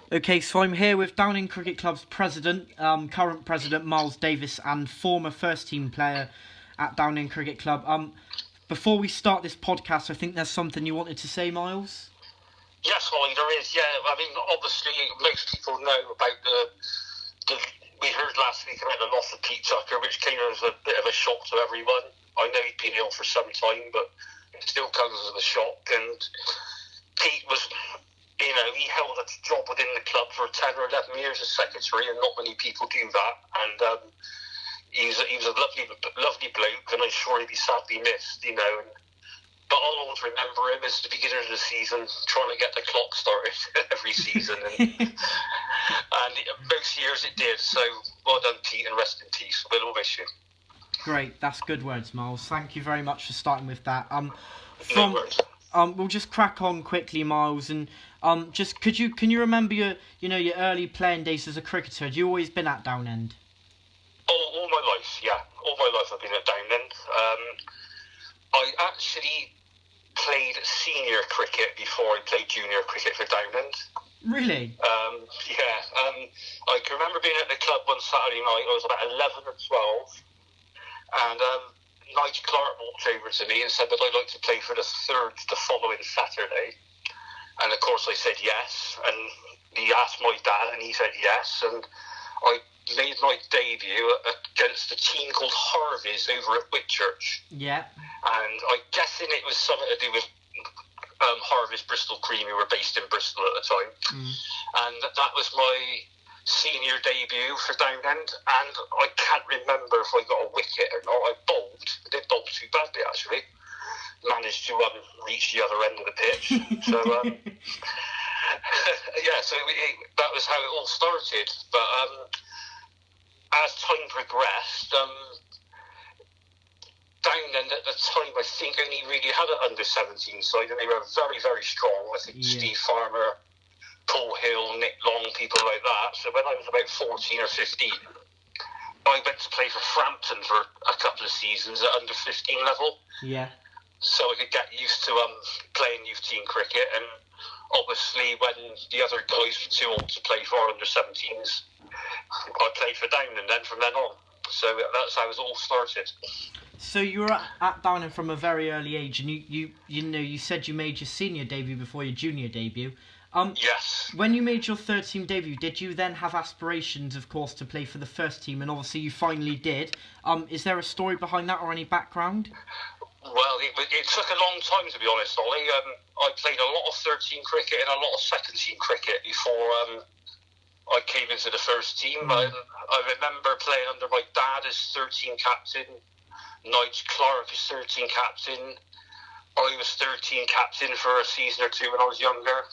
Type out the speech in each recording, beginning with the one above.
Okay, so I'm here with Downend Cricket Club's president, current president Miles Davis, and former first team player at Downend Cricket Club. Before we start this podcast, I think there's something you wanted to say, Miles? Yes, Holly, there is, yeah. I mean, obviously, most people know about we heard last week about the loss of Pete Tucker, which came as a bit of a shock to everyone. I know he'd been ill for some time, but it still comes as a shock. And Pete was, he held a job within the club for 10 or 11 years as secretary, and not many people do that. And he was a lovely bloke, and I'm sure he'd be sadly missed, But I'll always remember him as the beginning of the season, trying to get the clock started every season. And most years it did. So well done, Pete, and rest in peace. We'll all miss you. Great, that's good words, Miles. Thank you very much for starting with that. No worries. We'll just crack on quickly, Miles, and just can you remember your early playing days as a cricketer? Had you always been at Downend? All my life, yeah. All my life I've been at Downend. I actually played senior cricket before I played junior cricket for Downend. Really? I can remember being at the club one Saturday night. I was about 11 or 12, and Nigel Clark walked over to me and said that I'd like to play for the third the following Saturday. And of course I said yes, and he asked my dad and he said yes, and I made my debut against a team called Harvey's over at Whitchurch. Yeah. And I'm guessing it was something to do with Harvey's Bristol Cream, who were based in Bristol at the time. And that was my senior debut for Downend, and I can't remember if I got a wicket or not. I bowled. I did bowl too badly, actually. Managed to reach the other end of the pitch. So, that was how it all started. But as time progressed, Downend at the time, I think, only really had an under-17 side, and they were very, very strong. I think Steve Farmer, Paul Hill, Nick Long, people like that. So when I was about 14 or 15, I went to play for Frampton for a couple of seasons at under-15 level. Yeah. So I could get used to playing youth team cricket, and obviously when the other guys were too old to play for under-17s, I played for Downend then from then on. So that's how it all started. So you were at Downend from a very early age, and you said you made your senior debut before your junior debut. Yes. When you made your third team debut, did you then have aspirations, of course, to play for the first team? And obviously you finally did. Is there a story behind that or any background? Well, it took a long time, to be honest, Ollie. I played a lot of 13 cricket and a lot of second team cricket before I came into the first team. I remember playing under my dad as 13 captain, Nigel Clark as 13 captain. I was 13 captain for a season or two when I was younger.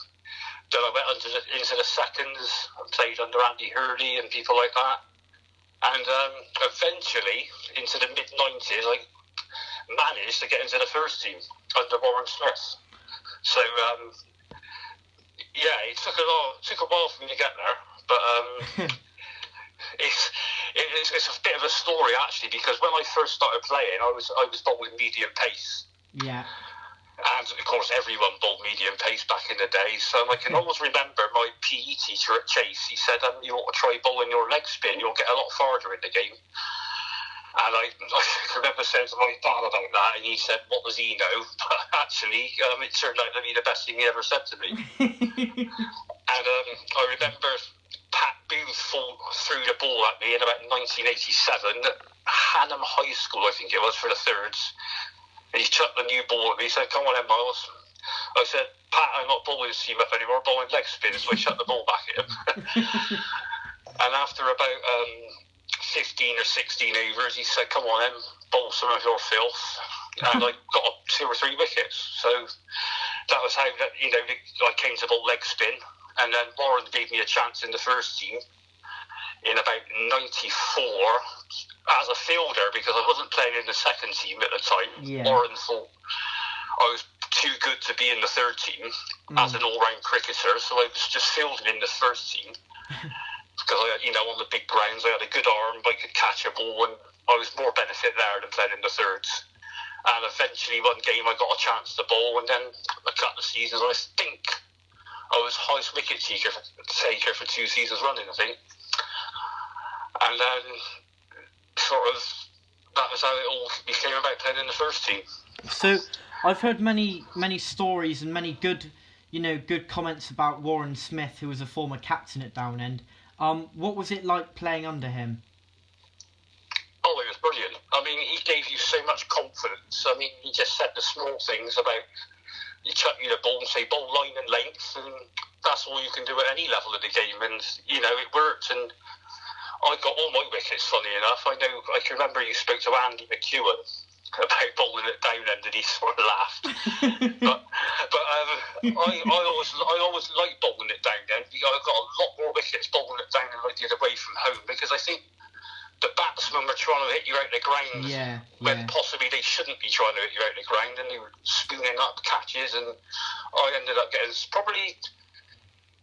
Then I went into the seconds and played under Andy Hurley and people like that. And eventually, into the mid-90s, I managed to get into the first team under Warren Smith. So, it took a while for me to get there. But it's a bit of a story, actually, because when I first started playing, I was bowling medium pace. Yeah. And, of course, everyone bowled medium pace back in the day. So I can always remember my PE teacher at Chase. He said, you ought to try bowling your leg spin. You'll get a lot farther in the game. And I remember saying to my dad about that, and he said, what does he know? But actually, it turned out to be the best thing he ever said to me. And I remember Pat Booth threw the ball at me in about 1987 at Hannam High School, I think it was, for the thirds. And he chucked the new ball at me. He said, come on then, Miles. I said, Pat, I'm not bowling seam up anymore, I'm bowling leg spin. So I chucked the ball back at him. And after about 15 or 16 overs, he said, come on then, bowl some of your filth. And I got 2 or 3 wickets. So that was how I came to bowl leg spin. And then Warren gave me a chance in the first team in about 94 as a fielder, because I wasn't playing in the second team at the time. Yeah. Warren thought I was too good to be in the third team as an all-round cricketer, so I was just fielding in the first team. Because on the big grounds, I had a good arm, I could catch a ball, and I was more benefit there than playing in the thirds. And eventually, one game, I got a chance to bowl, and then a couple of seasons, I think I was highest wicket taker for 2 seasons running, I think. And then, sort of, that was how it all became about playing in the first team. So, I've heard many stories and many good comments about Warren Smith, who was a former captain at Downend. What was it like playing under him? Oh, it was brilliant. I mean, he gave you so much confidence. I mean, he just said the small things about you chuck you the ball and say ball line and length, and that's all you can do at any level of the game. And, it worked, and I got all my wickets, funny enough. I can remember you spoke to Andy McEwen about bowling at Downend, and he sort of laughed. but I always liked bowling at Downend. I got a lot more wickets bowling at Downend than I did away from home, because I think the batsmen were trying to hit you out the ground when possibly they shouldn't be trying to hit you out the ground, and they were spooning up catches, and I ended up getting probably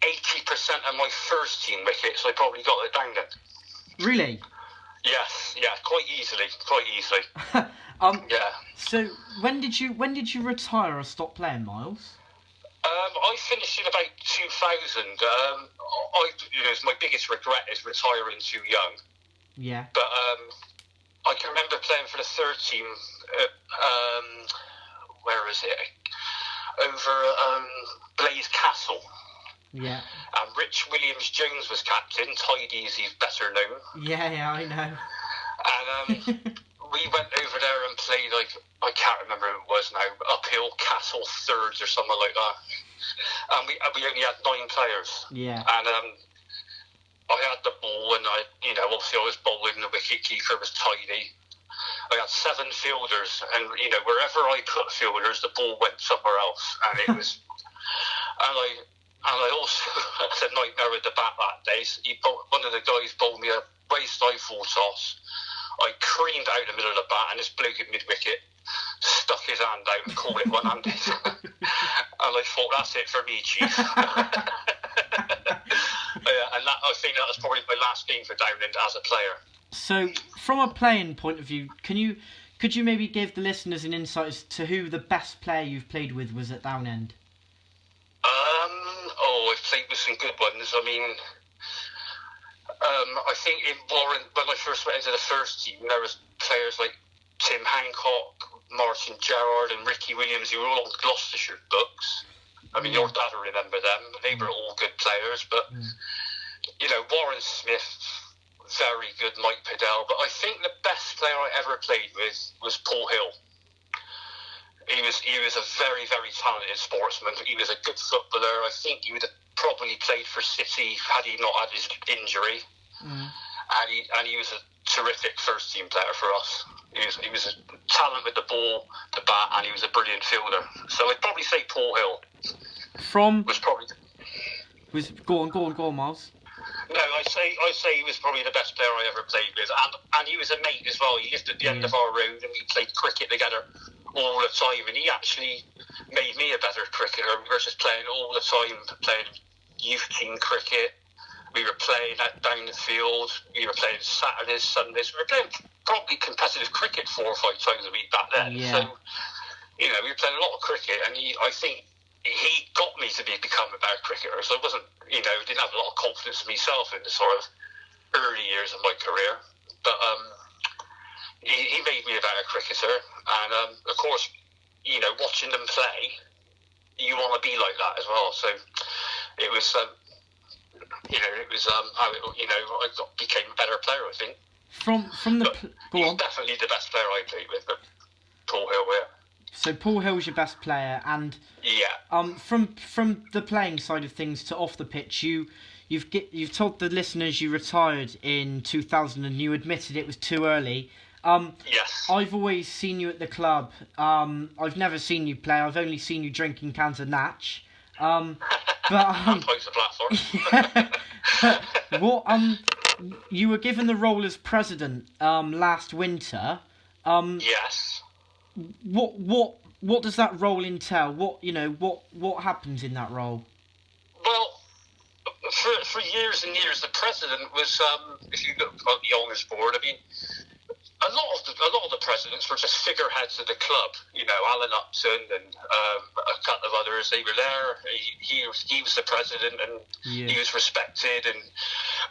80% of my first team wickets I probably got at Downend. Really? Yes, quite easily. Yeah. So when did you retire or stop playing, Miles? I finished in about 2000. My biggest regret is retiring too young. Yeah. But I can remember playing for the third team where is it? Over Blaze Castle. Yeah. And Rich Williams-Jones was captain. Tidy as he's better known. Yeah, I know. And we went over there and played, I can't remember who it was now, uphill Castle thirds or something like that. And we only had 9 players. Yeah. And I had the ball, and obviously I was bowling, the wicket keeper was Tidy. I had 7 fielders, and wherever I put fielders, the ball went somewhere else, and it was. And I also had a nightmare with the bat that day. So one of the guys bowled me a waist-high full toss. I creamed out the middle of the bat, and this bloke at mid-wicket stuck his hand out and called it one-handed. And I thought, that's it for me, Chief. And I think that was probably my last game for Downend as a player. So, from a playing point of view, could you maybe give the listeners an insight as to who the best player you've played with was at Downend? I've played with some good ones. I mean, I think in Warren, when I first went into the first team, there was players like Tim Hancock, Martin Gerrard and Ricky Williams, who were all on Gloucestershire books. I mean, your dad will remember them. They were all good players, but, Warren Smith, very good, Mike Pedell. But I think the best player I ever played with was Paul Hill. He was a very, very talented sportsman. He was a good footballer. I think he would have probably played for City had he not had his injury. And he was a terrific first team player for us. He was a talent with the ball, the bat, and he was a brilliant fielder. So I'd probably say Paul Hill. Go on, Miles. No, I say he was probably the best player I ever played with, and he was a mate as well. He lived at the end of our road, and we played cricket together all the time, and he actually made me a better cricketer versus playing all the time, playing youth team cricket. We were playing down the field. We were playing Saturdays, Sundays. We were playing probably competitive cricket 4 or 5 times a week back then. Yeah. So, we were playing a lot of cricket, and I think he got me to become a better cricketer. So I wasn't, didn't have a lot of confidence in myself in the sort of early years of my career. But he made me a better cricketer. And, of course, watching them play, you want to be like that as well. So it was, how I became a better player, I think. He's definitely the best player I played with, but Paul Hill, yeah. So Paul Hill's your best player, and from the playing side of things to off the pitch, you've told the listeners you retired in 2000, and you admitted it was too early. Yes. I've always seen you at the club. I've never seen you play. I've only seen you drinking cans of Natch. You were given the role as president last winter. Yes. What does that role entail? What happens in that role? Well, for years and years, the president was, if you look at the honours board, I mean, a a lot of the presidents were just figureheads of the club. You know, Alan Upton and a couple of others. They were there. He was the president, and he was respected.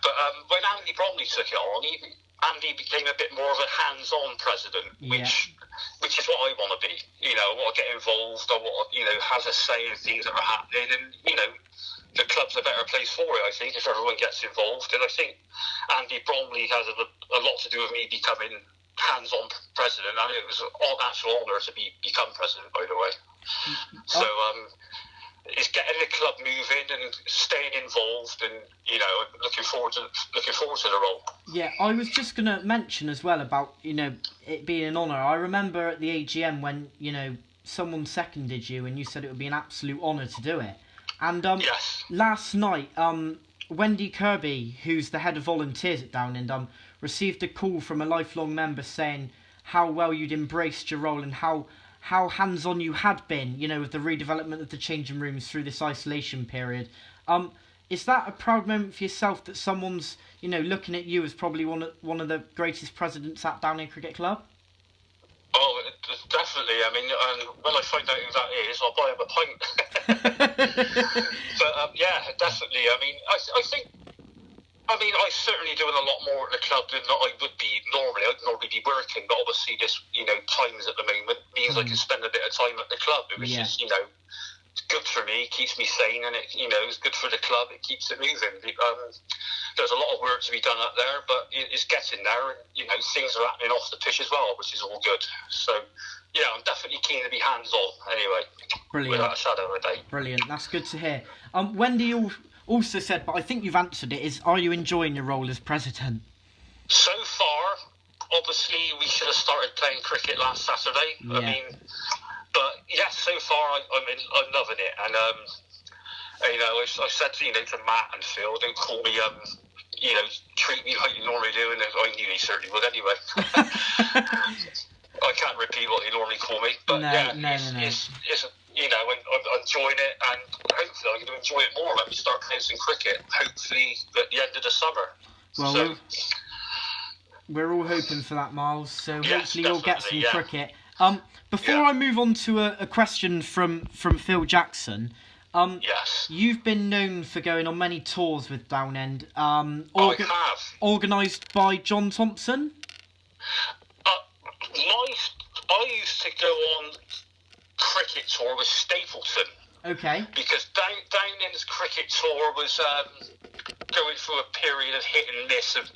But when Andy Bromley took it on, Andy became a bit more of a hands-on president, which is what I want to be. You know, I want to get involved. I want to, have a say in things that are happening, and the club's a better place for it, I think, if everyone gets involved. And I think Andy Bromley has a lot to do with me becoming hands-on president, and it was an actual honour to become president, by the way. So it's getting the club moving and staying involved, and looking forward to the role. Yeah, I was just going to mention as well about it being an honour. I remember at the AGM when someone seconded you, and you said it would be an absolute honour to do it. And yes. Last night, Wendy Kirby, who's the head of volunteers at Downend, received a call from a lifelong member saying how well you'd embraced your role and how hands-on you had been, with the redevelopment of the changing rooms through this isolation period. Is that a proud moment for yourself that someone's, looking at you as probably one of the greatest presidents at Downend Cricket Club? Oh, definitely. I mean, when I find out who that is, I'll buy him a pint. But yeah, definitely. I mean, I think. I mean, I'm certainly doing a lot more at the club than I would be normally. I'd normally be working, but obviously this, times at the moment means I can spend a bit of time at the club, which is, it's good for me, keeps me sane, and it's good for the club. It keeps it moving. There's a lot of work to be done up there, but it's getting there, and things are happening off the pitch as well, which is all good. So yeah, I'm definitely keen to be hands-on anyway. Brilliant. Without a shadow of a doubt. Brilliant. That's good to hear. Wendy also said, but I think you've answered it, are you enjoying your role as president? So far, obviously, we should have started playing cricket last Saturday. Yeah. I mean, but yes, so far I'm loving it, and I said to Matt and Phil, don't call me treat me like you normally do, and I knew they certainly would anyway. I can't repeat what they normally call me, but it's I'm enjoying it, and hopefully I'm going to enjoy it more when we start playing some cricket, hopefully at the end of the summer. Well, we're all hoping for that, Miles, so hopefully you'll get some cricket. Before I move on to a question from Phil Jackson, yes. You've been known for going on many tours with Downend, I have. Organised by John Thompson? I used to go on cricket tour with Stapleton. Okay. Because Downend's cricket tour was going through a period of hit and miss of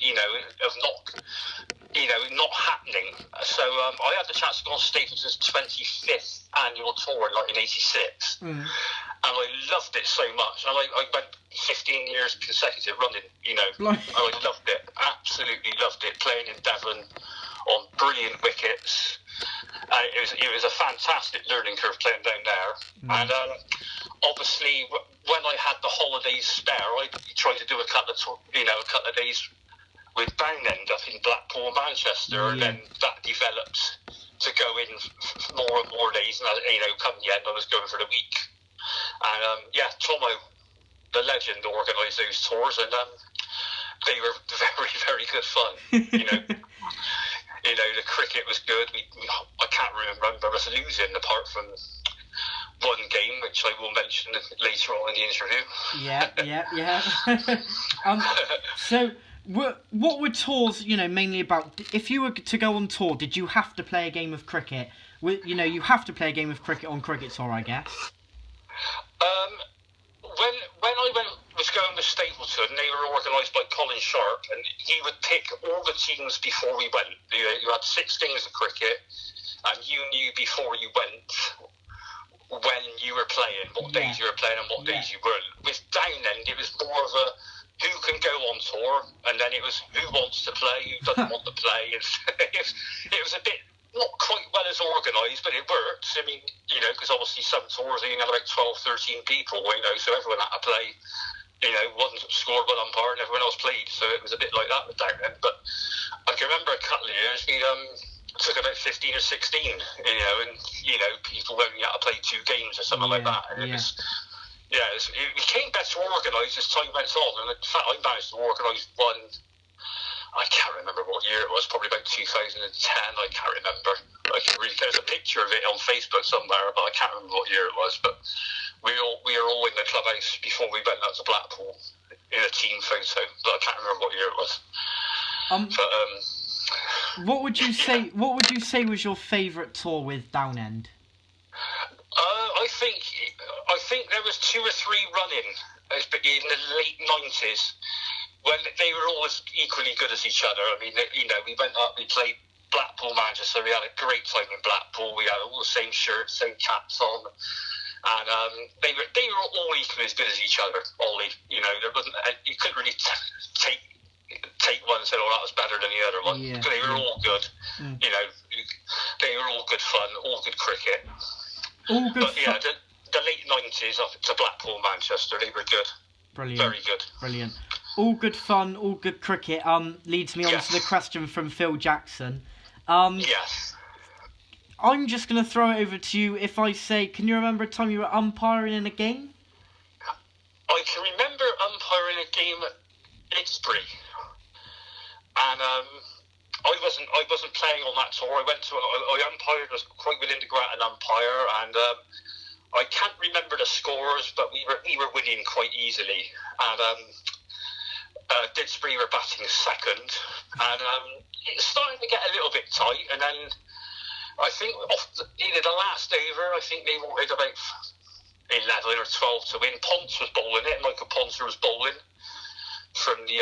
not happening. So I had the chance to go on Stapleton's 25th annual tour in 1986, and I loved it so much. And I went 15 years consecutive running. And I loved it, absolutely loved it. Playing in Devon on brilliant wickets. It was a fantastic learning curve playing down there, and obviously when I had the holidays spare, I tried to do a couple of days with Downend up in Blackpool, Manchester, and then that developed to go in more and more days, and come the end, I was going for the week, and Tomo, the legend, organised those tours, and they were very, very good fun. The cricket was good. I can't remember us losing apart from one game, which I will mention later on in the interview. Yeah. So, what were tours, mainly about? If you were to go on tour, did you have to play a game of cricket? You have to play a game of cricket on cricket tour, I guess. When I was going with Stapleton, they were organised by Colin Sharp, and he would pick all the teams before we went. You had 6 games of cricket, and you knew before you went when you were playing, what days you were playing and what days you weren't. With Downend, it was more of a who can go on tour, and then it was who wants to play, who doesn't want to play. It was a bit not quite well as organised, but it worked. I mean, because obviously some tours you had about 12, 13 people, so everyone had to play. One scored, one umpire, and everyone else played. So it was a bit like that with Downend. But I can remember a couple of years we took about 15 or 16, and people only had to play 2 games or something like that. And it became better organised as time went on. And in fact, I managed to organise one. I can't remember what year it was, probably about 2010, I can't remember. There's a picture of it on Facebook somewhere, but I can't remember what year it was. But we were all in the clubhouse before we went out to Blackpool in a team photo, but I can't remember what year it was. What would you say? What would you say was your favourite tour with Downend? I think there was 2 or 3 running in the late 90s when they were always equally good as each other. I mean, we went up, we played Blackpool, Manchester. We had a great time in Blackpool. We had all the same shirts, same caps on, and they were all equally as good as each other. Ollie, there wasn't, you couldn't really take one and say, "Oh, that was better than the other one." Yeah, they were all good. They were all good fun, all good cricket. All good. But yeah, the late 90s up to Blackpool, Manchester, they were good. Brilliant. Very good. Brilliant. All good fun, all good cricket. Leads me on to the question from Phil Jackson. Yes. I'm just going to throw it over to you. If I say, can you remember a time you were umpiring in a game? I can remember umpiring a game at Didsbury, and I wasn't playing on that tour. I umpired. Was quite willing to go out and umpire, and I can't remember the scores, but we were winning quite easily, and Didsbury were batting second, and it started to get a little bit tight, and then I think the last over, I think they wanted about 11 or 12 to win. Ponce was bowling it, Michael Poncer was bowling from the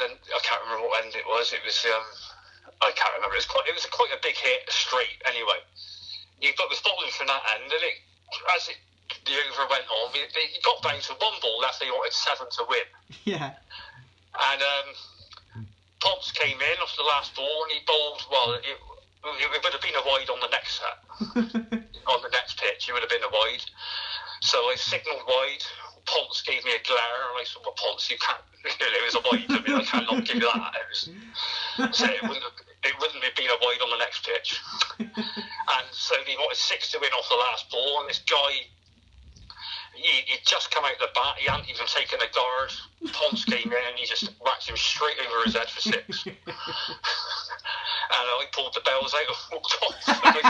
and I can't remember what end it was. It was I can't remember. It was quite a big hit straight anyway. He was bowling from that end, and the over went on, they got down to 1 ball left. They wanted 7 to win. Yeah. And Ponce came in off the last ball, and he bowled. Well, it would have been a wide on the next set. On the next pitch, it would have been a wide. So I signalled wide. Ponce gave me a glare, and I said, "Well, Ponce, you can't." It was a wide. I mean, I cannot give you that. It wouldn't have been a wide on the next pitch. And so he wanted 6 to win off the last ball, and this guy, he'd just come out the bat. He hadn't even taken a guard. Ponce came in, and he just whacked him straight over his head for 6. And I pulled the bells out and walked off. And I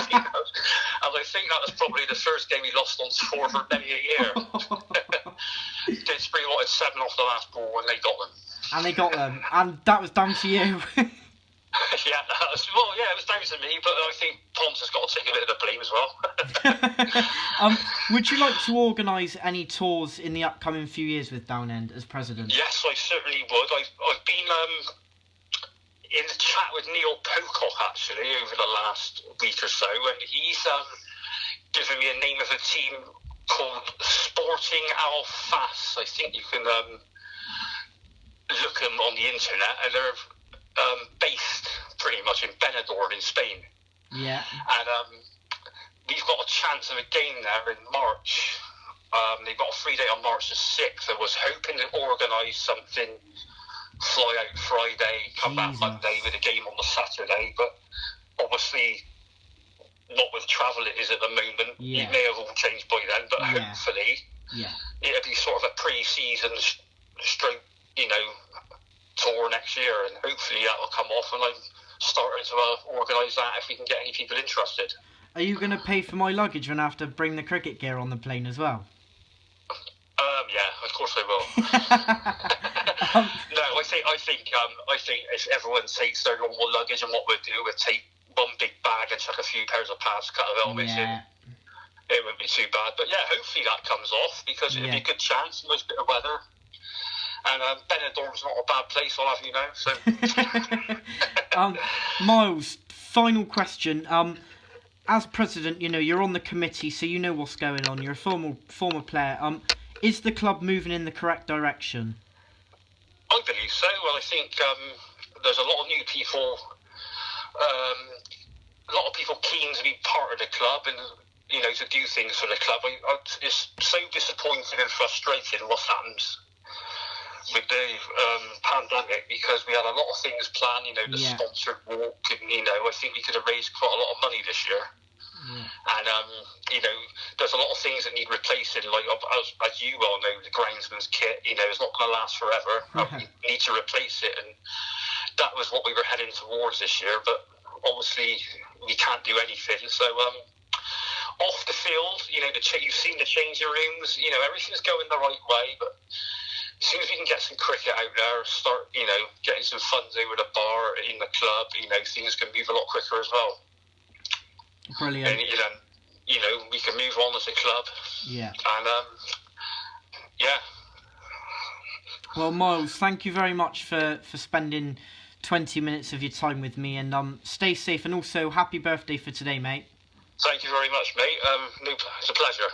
think that was probably the first game he lost on tour for many a year. Didsbury wanted 7 off the last ball, and they got them. And they got them. And that was down to you. It was down to me, but I think Ponce has got to take a bit of the blame as well. Would you like to organise any tours in the upcoming few years with Downend as president? Yes, I certainly would. I've been in a chat with Neil Pocock actually over the last week or so, and he's given me a name of a team called Sporting Alfas. I think you can look them on the internet, and they're based pretty much in Benidorm in Spain. Yeah. And we've got a chance of a game there in March. They've got a free date on March the 6th. I was hoping to organise something, fly out Friday, come back Monday with a game on the Saturday, but obviously not with travel it is at the moment. Yeah. It may have all changed by then, but hopefully it'll be sort of a pre-season stroke, tour next year, and hopefully that will come off, and I'm starting to organise that if we can get any people interested. Are you going to pay for my luggage when I have to bring the cricket gear on the plane as well? Yeah, of course I will. No, I think if everyone takes their normal luggage, and what we'll do, we'll take one big bag and chuck a few pairs of pads, cut of helmets in. It wouldn't be too bad. But yeah, hopefully that comes off, because it'd be a good chance, nice bit of weather. And Benidorm's not a bad place, I'll have you know. So. Miles, final question. As president, you're on the committee, so you know what's going on. You're a former player. Is the club moving in the correct direction? I believe so. Well, I think there's a lot of new people, a lot of people keen to be part of the club and, to do things for the club. It's so disappointing and frustrating what's happened with the pandemic, because we had a lot of things planned, the sponsored walk, and, I think we could have raised quite a lot of money this year. And, there's a lot of things that need replacing, like, as you well know, the groundsman's kit, it's not going to last forever. We need to replace it, and that was what we were heading towards this year, but obviously we can't do anything. So, off the field, you've seen the changing rooms, everything's going the right way, but as soon as we can get some cricket out there, start, getting some funds over the bar in the club, things can move a lot quicker as well. Brilliant. And, we can move on as a club. Yeah. And, yeah. Well, Miles, thank you very much for spending 20 minutes of your time with me, and stay safe, and also happy birthday for today, mate. Thank you very much, mate. It's a pleasure.